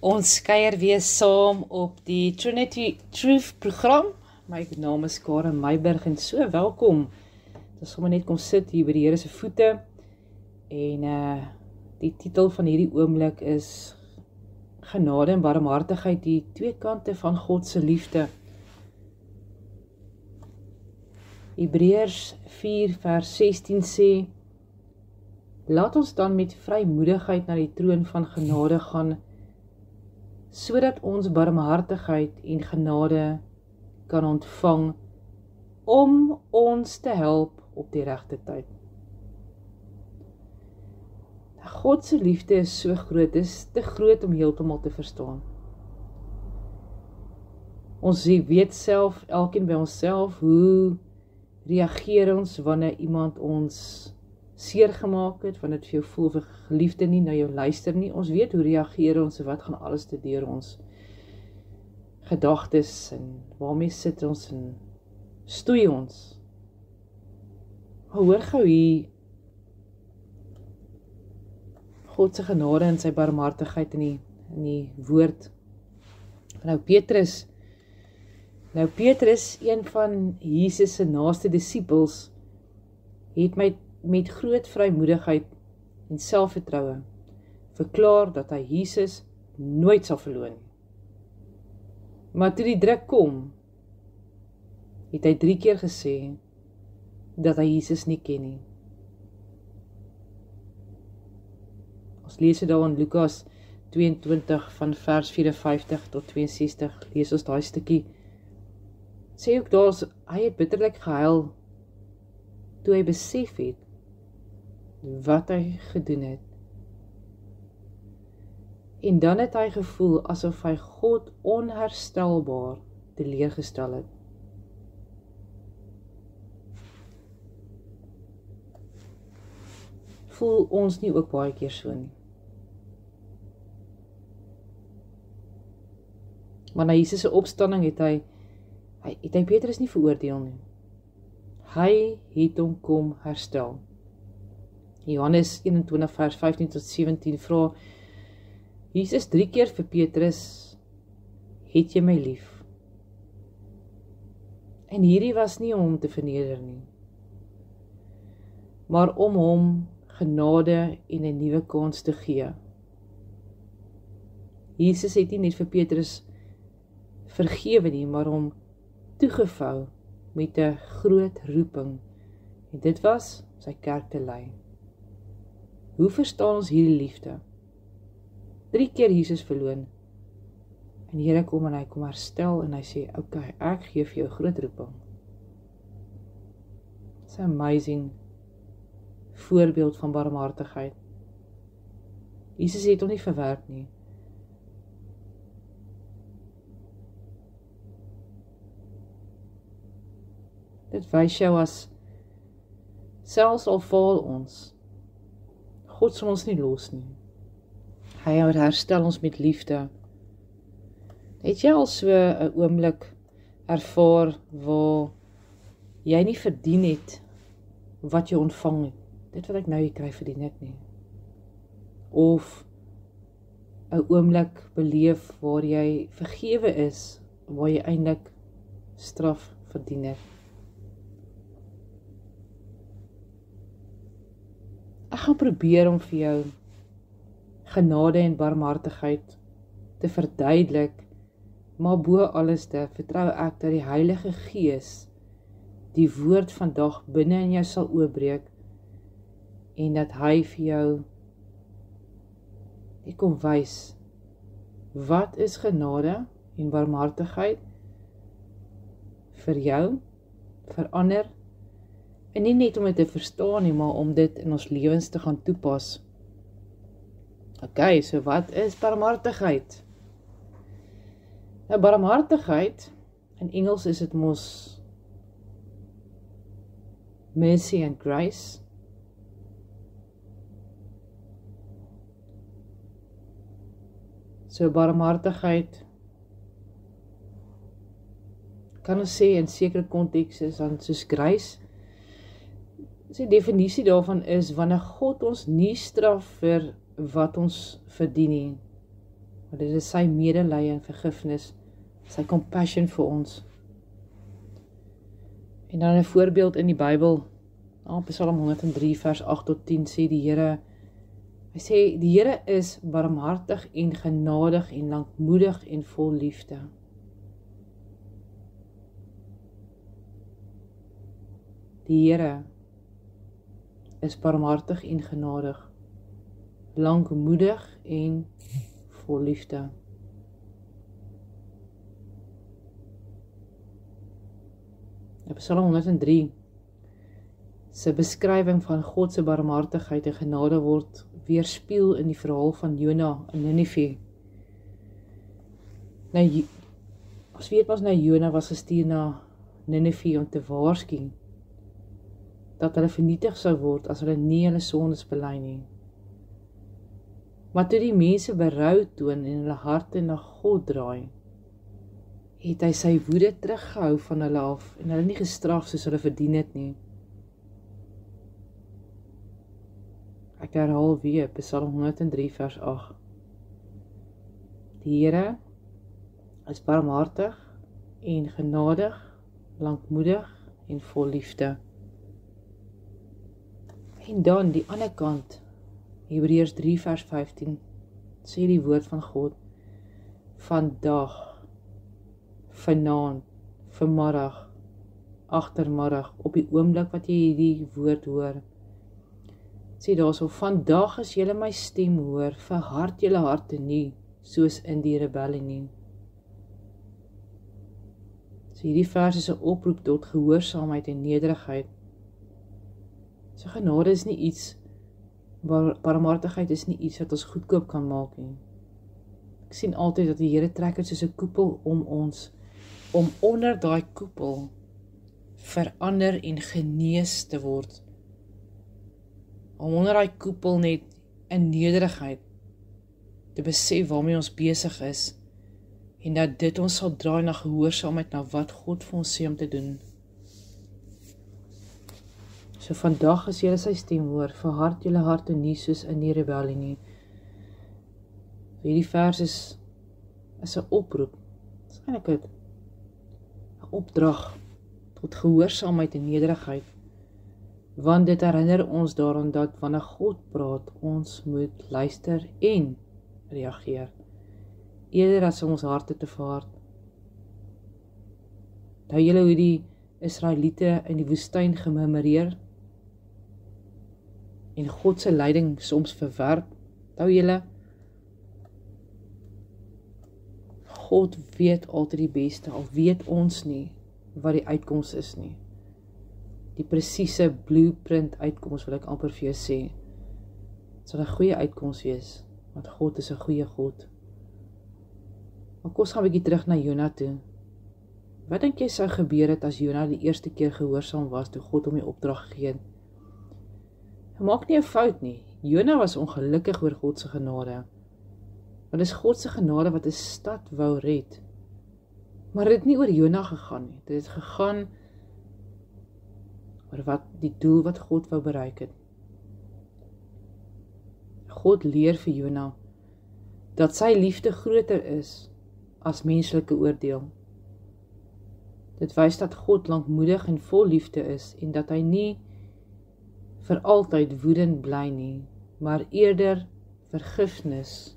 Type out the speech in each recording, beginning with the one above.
Ons kuier weer saam op die Trinity Truth program. My naam is Karen Meiberg en so welkom. Ons sommer net kom sit hier by die Here se voete. En die titel van hierdie oomblik is Genade en barmhartigheid, die twee kante van God se liefde. Hebreërs 4 vers 16 sê: Laat ons dan met vrymoedigheid na die troon van genade gaan, sodat ons barmhartigheid en genade kan ontvang om ons te help op die regte tyd. God se liefde is so groot, dit is te groot om heeltemal te verstaan. Ons weet self, elkeen by onsself, hoe reageer ons wanneer iemand ons seer gemaak het, wanneer dit vir jou voel of 'n geliefde nie na jou luister nie. Ons weet hoe reageer ons en wat gaan alles te deur ons gedagtes en waarmee sit ons en stoei ons. Maar hoor gou hier God se genade en sy barmhartigheid in die woord. Nou Petrus, een van Jesus se naaste disippels, het met groot vrymoedigheid en selfvertroue verklaar dat hy Jesus nooit sal verloon nie. Maar toe die druk kom, het hy 3 keer gesê dat hy Jesus nie ken nie. Ons lees dit daar in Lukas 22 van vers 54 tot 62, lees ons daai stukkie. Sê ook daar, hy het bitterlik gehuil toe hy besef het wat hy gedoen het. En dan het hy gevoel asof hy God onherstelbaar teleurgestel het. Voel ons nie ook baie keer so nie? Maar na Jesus se opstanding het hy Petrus nie veroordeel nie. Hy het hom kom herstel. Johannes 21 vers 15 tot 17 vra Jesus 3 keer vir Petrus: Het jy my lief? En hierdie was nie om hom te verneder nie, maar om hom genade en 'n nuwe kans te gee. Jesus het nie net vir Petrus vergewe nie, maar hom toegevou met 'n groot roeping, en dit was sy kerk te lei. Hoe verstaan ons hierdie liefde? 3 keer Jesus verloon, en die Here kom en hy kom herstel, en hy sê, okay, ek gee vir jou groot roeping. It's an amazing voorbeeld van barmhartigheid. Jesus het hom nie verwerp nie. Dit wys jou as, selfs al faal ons, God sal ons nie los nie. Hy herstel ons met liefde. Het jy al so 'n oomblik ervaar waar jy nie verdien het wat jy ontvang het? Dit wat ek nou hier kry, verdien ek nie. Of 'n oomblik beleef waar jy vergewe is, waar jy eintlik straf verdien het. Ek gaan probeer om vir jou genade en barmhartigheid te verduidelik, maar bo alles te vertrou ek dat die Heilige Gees die woord vandag binne in jou sal oopbreek, en dat hy vir jou kom wys, wat is genade en barmhartigheid vir jou, vir ander, en nie net om dit te verstaan nie, maar om dit in ons lewens te gaan toepas. Okay, so wat is barmhartigheid? Nou, barmhartigheid, in Engels is dit mos mercy and grace. So barmhartigheid kan ons sê in sekere kontekste is dan soos grace. Sy definisie daarvan is wanneer God ons nie straf vir wat ons verdien nie, Want dit is sy medelee en vergifnis, sy compassion vir ons. En dan 'n voorbeeld in die Bybel, Psalm 103 vers 8 tot 10 sê die Here, hy sê, die Here is barmhartig en genadig en lankmoedig en vol liefde. Die Here is barmhartig en genadig, lankmoedig en vol liefde. Psalm 103 se beskrywing van God se barmhartigheid en genade word weerspieël in die verhaal van Jona in Ninive. Nou, ons weet pas Jona was gestuur na Ninive om te waarsku dat hulle vernietig sou word as hulle nie hulle sondes bely nie. Maar toe die mense berou toon en hulle harte na God draai, het hy sy woede teruggehou van hulle af en hulle nie gestraf soos hulle verdien het nie. Ek herhaal weer, Psalm 103 vers 8. Die Here is barmhartig en genadig, lankmoedig en vol liefde. En dan die ander kant, Hebreërs 3 vers 15, sê die woord van God, vandag, vanaand, vanmiddag, agtermiddag, op die oomblik wat jy hierdie woord hoor, sê daarso, vandag as julle my stem hoor, verhard julle harte nie, soos in die rebellie nie. So hierdie vers is 'n oproep tot gehoorsaamheid en nederigheid. So genade is nie iets, barmhartigheid is nie iets wat ons goedkoop kan maak nie. Ek sien altyd dat die Here trek het soos 'n koepel om ons, om onder daai koepel verander en genees te word. Om onder daai koepel net in nederigheid te besef waarmee ons besig is en dat dit ons sal draai na gehoorsaamheid na wat God vir ons sê om te doen. So vandag as julle sy stem hoor, verhard julle harte nie soos in die rebellie nie. So hierdie vers is 'n oproep. Dit is eintlik 'n opdrag tot gehoorsaamheid en nederigheid. Want dit herinner ons daaraan dat wanneer God praat, ons moet luister en reageer, eerder as om ons harte te verhard. Nou julle hoe die Israeliete in die woestyn gemurmureer en God se leiding soms verwerp. Nou julle, God weet altyd die beste, al weet ons nie wat die uitkoms is nie. Die presiese blueprint uitkoms wil ek amper vir jou sê. Het sal 'n goeie uitkoms wees, want God is 'n goeie God. Maar kom ons gaan 'n bietjie terug na Jona toe. Wat dink jy sou gebeur het as Jona die eerste keer gehoorsaam was toe God hom die opdrag gegee het? Hy maak nie 'n fout nie. Jona was ongelukkig oor God se genade. Want dis God se genade wat 'n stad wou red. Maar dit het nie oor Jona gegaan nie. Dit het gegaan oor wat die doel wat God wou bereik het. God leer vir Jona dat sy liefde groter is as menslike oordeel. Dit wys dat God lankmoedig en vol liefde is en dat hy nie vir altyd woedend bly nie, maar eerder vergifnis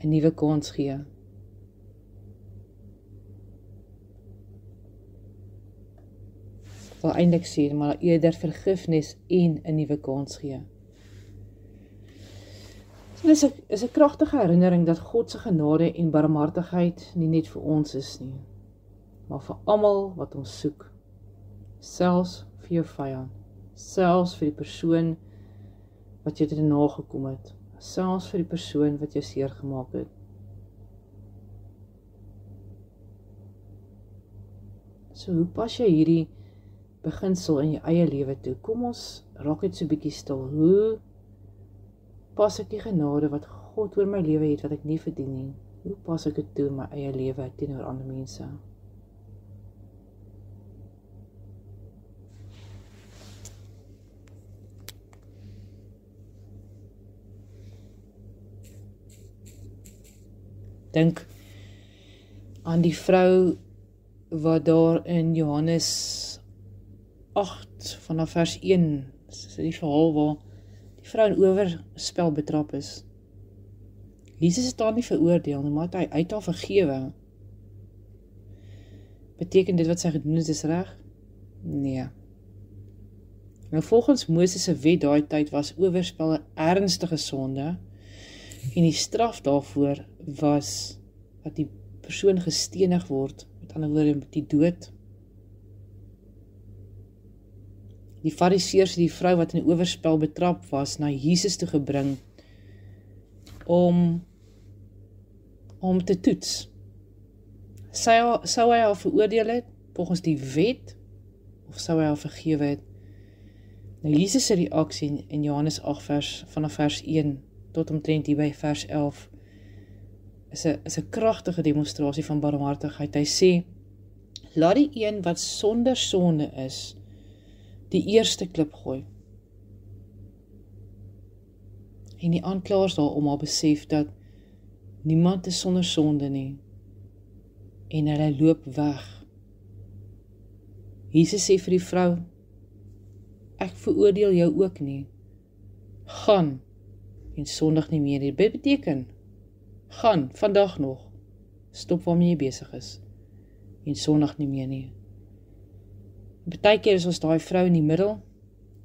'n nuwe kans gee. Wil eintlik sê, maar eerder vergifnis en 'n nuwe kans gee. So dis is 'n kragtige herinnering dat God se genade en barmhartigheid nie net vir ons is nie, maar vir almal wat hom soek, selfs vir jou vyand, selfs vir die persoon wat jy te nagekom het, selfs vir die persoon wat jou seer gemaak het. So hoe pas jy hierdie beginsel in jou eie lewe toe? Kom ons raak net so 'n bietjie stil. Hoe pas ek die genade wat God oor my lewe het wat ek nie verdien nie? Hoe pas ek dit toe in my eie lewe teenoor ander mense? Dink aan die vrou wat daar in Johannes 8 vanaf vers 1, dis die verhaal waar die vrou in oorspel betrap is. Jesus het haar nie veroordeel, maar hy het haar vergewe. Beteken dit wat sy gedoen het is reg? Nee. Nou volgens Moses se wet daai tyd was oorspel 'n ernstige sonde en die straf daarvoor was dat die persoon gestenig word, met ander woorde die dood. Die Fariseërs het die vrou wat in oorspel betrap was na Jesus toe gebring om te toets. Sou hy haar veroordeel het volgens die wet of sou hy haar vergewe het? Nou Jesus se reaksie in Johannes 8 vanaf vers 1 tot omtrent hier by vers 11 is 'n kragtige demonstrasie van barmhartigheid. Hy sê, laat die een wat sonder sonde is, die eerste klip gooi. En die aanklaers daarom al besef dat niemand is sonder sonde nie, en hulle loop weg. Jesus sê vir die vrou, ek veroordeel jou ook nie. Gaan en sondig nie meer. Dit beteken, gaan, vandag nog, stop waarmee jy besig is, en sondig nie meer nie. Partykeer is ons daai vrou in die middel,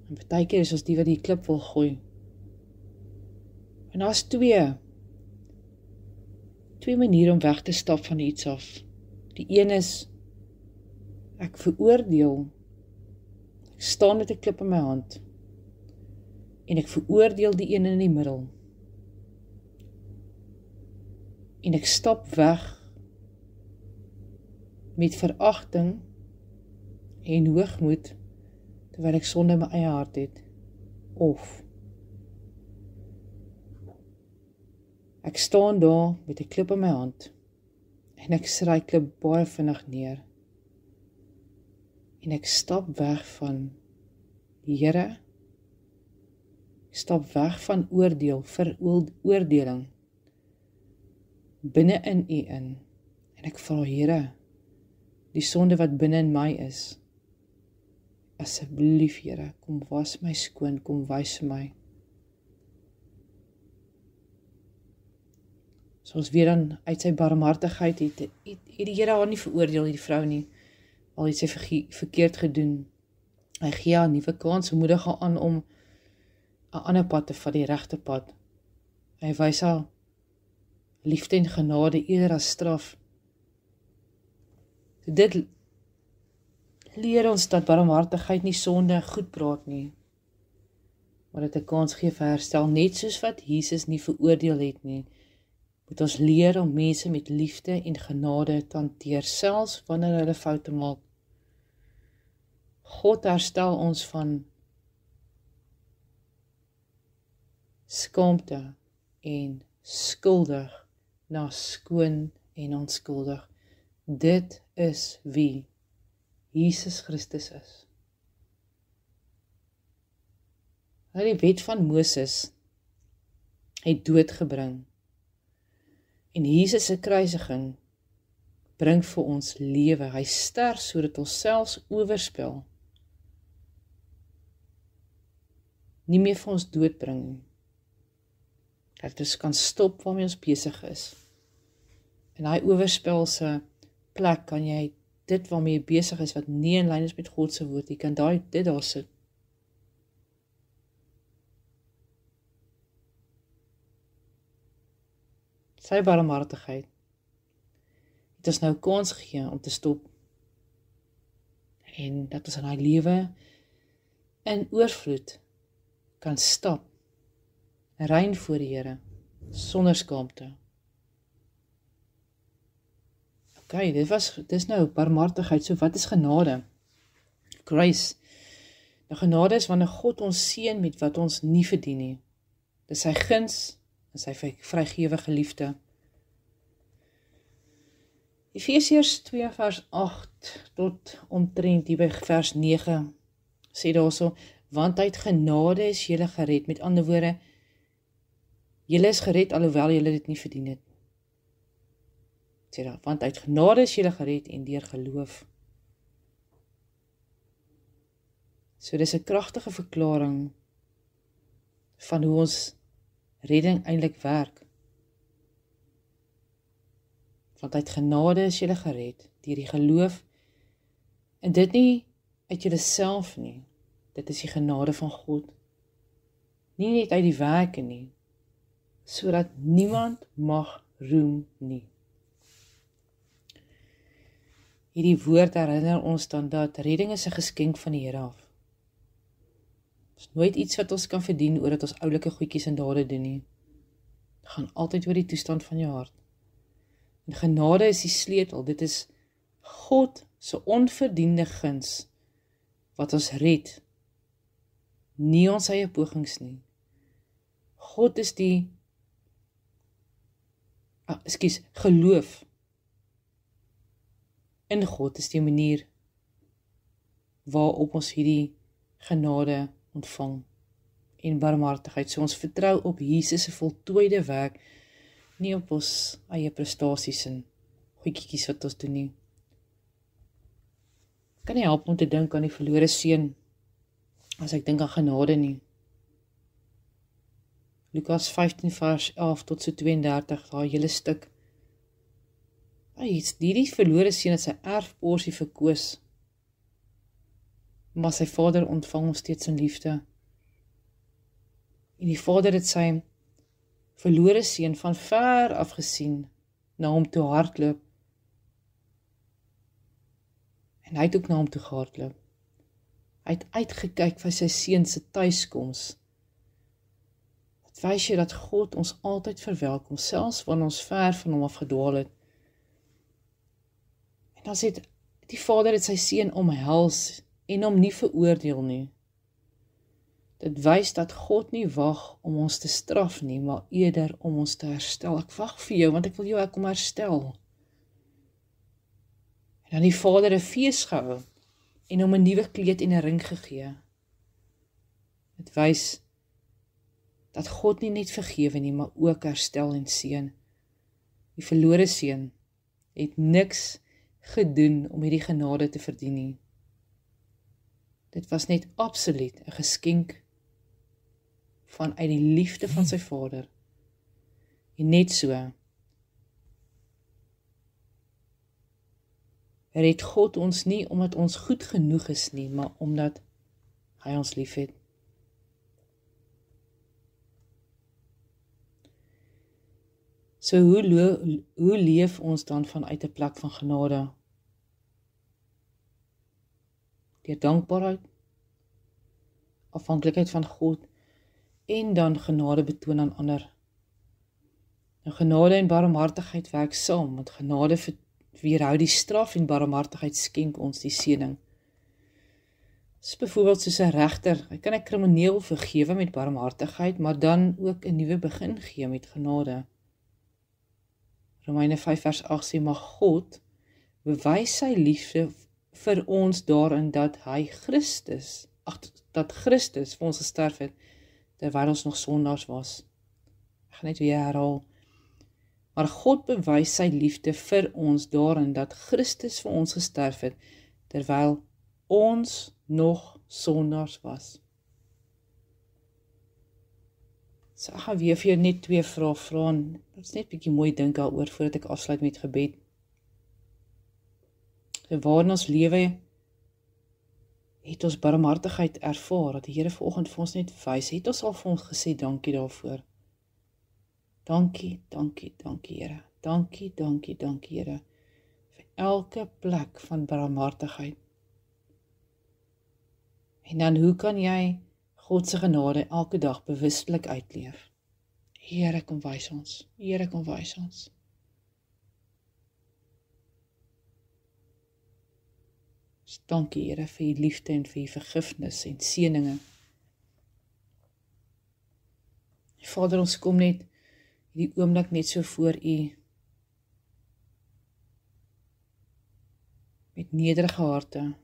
en partykeer is ons die wat die klip wil gooi. En daar's twee maniere om weg te stap van iets af. Die een is, ek veroordeel, ek staan met 'n klip in my hand, en ek veroordeel die een in die middel. En ek stap weg met veragting en hoogmoed, terwyl ek sonde in my eie hart het. Of ek staan daar met 'n klip in my hand, en ek sit die klip baie vinnig neer. En ek stap weg van die Here, ek stap weg van veroordeling, binne in U in, en ek vra Here, die sonde wat binne in my is, asseblief Here, kom was my skoon, kom wys vir my. Soos weer dan uit sy barmhartigheid het die Here haar nie veroordeel, die vrou nie, al het sy verkeerd gedoen. Hy gee haar 'n nuwe kans, moedig haar aan om 'n ander pad te vat, die regte pad. Hy wys haar liefde en genade eerder as straf. Dit leer ons dat barmhartigheid nie sonde goed praat nie, maar dit 'n kans gee vir herstel, net soos wat Jesus nie veroordeel het nie. Moet ons leer om mense met liefde en genade te hanteer, selfs wanneer hulle foute maak. God herstel ons van skaamte en skuldig na skoon en onskuldig. Dit is wie Jesus Christus is. Die wet van Moses het dood gebring. En Jesus se kruisiging bring vir ons lewe. Hy sterf sodat ons selfs oorspel nie meer vir ons dood bring nie. Dat ons kan stop waarmee ons besig is. En hy oorspel se plek kan jy dit waarmee jy besig is, wat nie in lyn is met God se woord, jy kan dit daar sit. Sy barmhartigheid het ons nou kans gegee om te stop. En dat ons in hy lewe in oorvloed kan stap, rein voor die Here, sonder skaamte. Okay, dis nou barmhartigheid. So wat is genade? Grace. Nou genade is wanneer God ons seën met wat ons nie verdien nie. Dis sy guns en sy vrygewige liefde. Efesiërs 2 vers 8 tot omtrent hier by vers 9 sê daarso, want uit genade is julle gered. Met ander woorde, julle is gered alhoewel julle dit nie verdien het. Sê daar, want uit genade is julle gered en deur geloof. So dis 'n kragtige verklaring van hoe ons redding eintlik werk. Want uit genade is julle gered deur die geloof, en dit nie uit julleself nie, dit is die genade van God. Nie net uit die werke nie, sodat niemand mag roem nie. Hierdie woord herinner ons dan dat redding is 'n geskenk van die Here af. Dit is nooit iets wat ons kan verdien oor dat ons oulike goedjies en dade doen nie. Dit gaan altyd oor die toestand van jou hart. En genade is die sleutel, dit is God se onverdiende guns wat ons red, nie ons eie pogings nie. God is die geloof in God is die manier waarop ons hierdie genade ontvang en barmhartigheid. So ons vertrou op Jesus se voltooide werk, nie op ons eie prestasies en goedjies wat ons doen nie. Ek kan nie help om te dink aan die verlore seun as ek dink aan genade nie. Lukas 15 vers 11 tot so 32, daar hele stuk. Hierdie verlore seun het sy erfporsie verkoos, maar sy vader ontvang hom steeds in liefde. En die vader het sy verlore seun van ver af gesien, na hom toe hardloop. En hy het ook na hom toe gehardloop. Hy het uitgekyk vir sy seun se tuiskoms. Dit wys jy dat God ons altyd verwelkom, selfs wanneer ons ver van hom af gedwaal het. En dan sê die vader het sy seun omhels en hom nie veroordeel nie. Dit wys dat God nie wag om ons te straf nie, maar eerder om ons te herstel. Ek wag vir jou, want ek wil jou kom herstel. En dan die vader 'n fees gehou en hom 'n nuwe kleed en 'n ring gegee. Dit wys dat God nie net vergewe nie, maar ook herstel en seën. Die verlore seun het niks gedoen om hierdie genade te verdien nie. Dit was net absoluut 'n geskenk vanuit die liefde van sy vader. En net so red God ons nie omdat ons goed genoeg is nie, maar omdat hy ons liefhet. So hoe leef ons dan vanuit 'n plek van genade? Deur dankbaarheid, afhanklikheid van God en dan genade betoon aan ander. Nou genade en barmhartigheid werk saam, want genade weerhou die straf en barmhartigheid skenk ons die seëning. Dis byvoorbeeld soos 'n regter, hy kan 'n krimineel vergewe met barmhartigheid, maar dan ook 'n nuwe begin gee met genade. Romeine 5 vers 8 sê, maar God bewys sy liefde vir ons daarin dat dat Christus vir ons gesterf het, terwyl ons nog sondaars was. Ek gaan net weer herhaal. Maar God bewys sy liefde vir ons daarin dat Christus vir ons gesterf het, terwyl ons nog sondaars was. So ek gaan weer vir jou net 2 vrae vra, en ons net 'n bietjie mooi dink daaroor voordat ek afsluit met gebed. Waar in ons lewe het ons barmhartigheid ervaar, dat die Here vanoggend vir ons net wys, het ons al vir ons gesê dankie daarvoor. Dankie, dankie, dankie Here. Dankie, dankie, dankie Here, vir elke plek van barmhartigheid. En dan hoe kan jy God se genade elke dag bewustelik uitleef? Here, kom wys ons. Here, kom wys ons. Dankie Here vir die liefde en vir die vergifnis en seëninge. Vader, ons kom net hierdie oomblik net so voor U met nederige harte,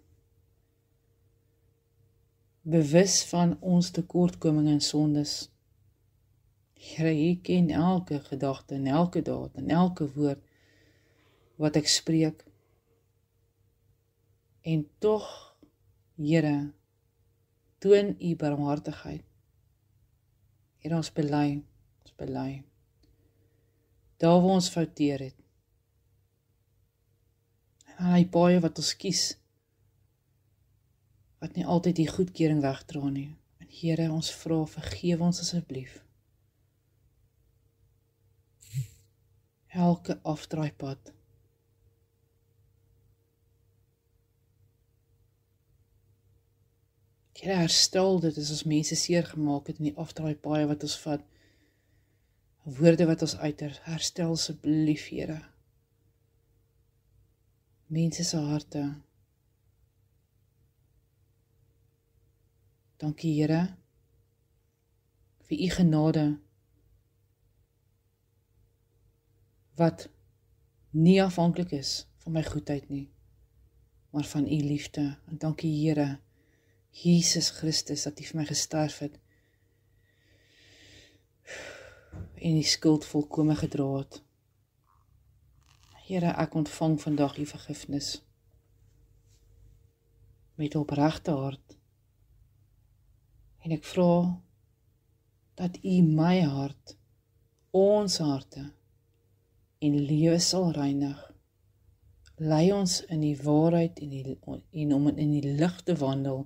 bewus van ons tekortkominge en sondes. Here, U ken elke gedagte en elke daad en elke woord wat ek spreek. En tog, Here, toon u barmhartigheid. Here, ons bely. Daar waar ons fouteer het. En aan die paaie wat ons kies, wat nie altyd die goedkeuring wegdra nie. En Here, ons vra, vergewe ons asseblief. Elke afdraaipad. Here, herstel dit as ons mense seer gemaak het in die afdraaipaaie wat ons vat. Woorde wat ons uiter, herstel asseblief, Here. Mense se harte. Dankie, Here, vir u genade, wat nie afhanklik is van my goedheid nie, maar van u liefde. En dankie, Here, Jesus Christus, dat u vir my gesterf het, en die skuld volkome gedra het. Here, ek ontvang vandag u vergifnis, met opregte hart, en ek vra, dat u my hart, ons harte, en lewe sal reinig. Lei ons in die waarheid en om in die lig te wandel,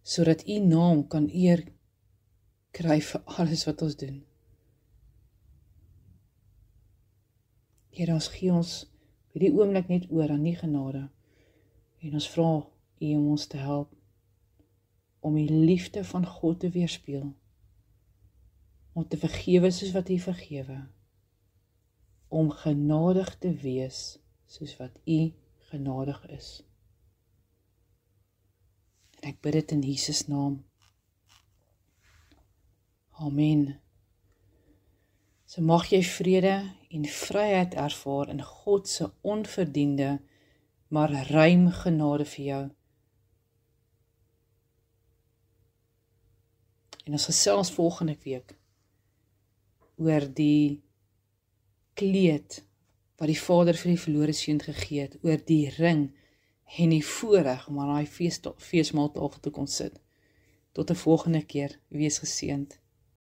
sodat u naam kan eer kry vir alles wat ons doen. Here, ons gee ons by die oomblik net oor aan die genade, en ons vra u om ons te help, om die liefde van God te weerspieël, om te vergewe soos wat u vergewe, om genadig te wees soos wat u genadig is. En ek bid dit in Jesus naam. Amen. So mag jy vrede en vryheid ervaar in God se onverdiende, maar ruim genade vir jou. En ons gesels volgende week oor die kleed wat die Vader vir die verlore seun gegee het, oor die ring en die voorreg om aan daai feesmaaltafel te kon sit. Tot 'n volgende keer, wees geseënd.